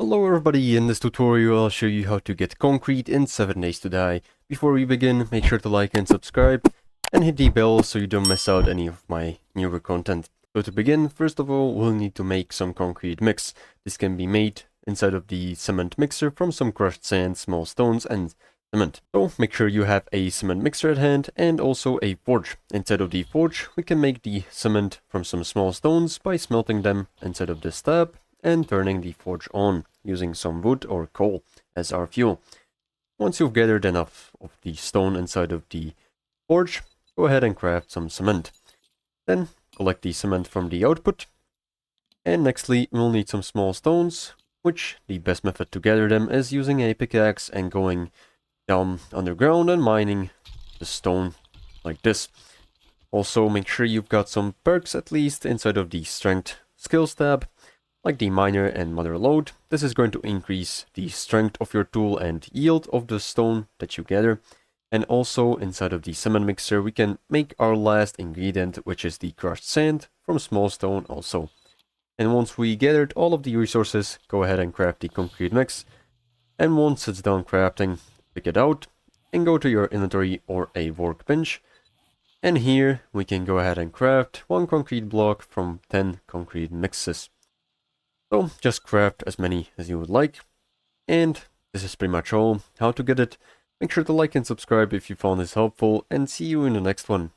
Hello everybody, in this tutorial I'll show you how to get concrete in 7 days to die. Before we begin, make sure to like and subscribe, and hit the bell so you don't miss out any of my newer content. So to begin, first of all, we'll need to make some concrete mix. This can be made inside of the cement mixer from some crushed sand, small stones, and cement. So make sure you have a cement mixer at hand and also a forge. Inside of the forge, we can make the cement from some small stones by smelting them inside of this tab and turning the forge on using some wood or coal as our fuel. Once you've gathered enough of the stone inside of the forge, go ahead and craft some cement. Then collect the cement from the output. And nextly, we'll need some small stones, which the best method to gather them is using a pickaxe and going down underground and mining the stone like this. Also, make sure you've got some perks at least inside of the strength skills tab, like the miner and mother lode. This is going to increase the strength of your tool and yield of the stone that you gather. And also inside of the cement mixer we can make our last ingredient, which is the crushed sand from small stone also. And once we gathered all of the resources, go ahead and craft the concrete mix. And once it's done crafting, pick it out and go to your inventory or a workbench. And here we can go ahead and craft 1 concrete block from 10 concrete mixes. So just craft as many as you would like, and this is pretty much all. How to get it? Make sure to like and subscribe if you found this helpful, and see you in the next one.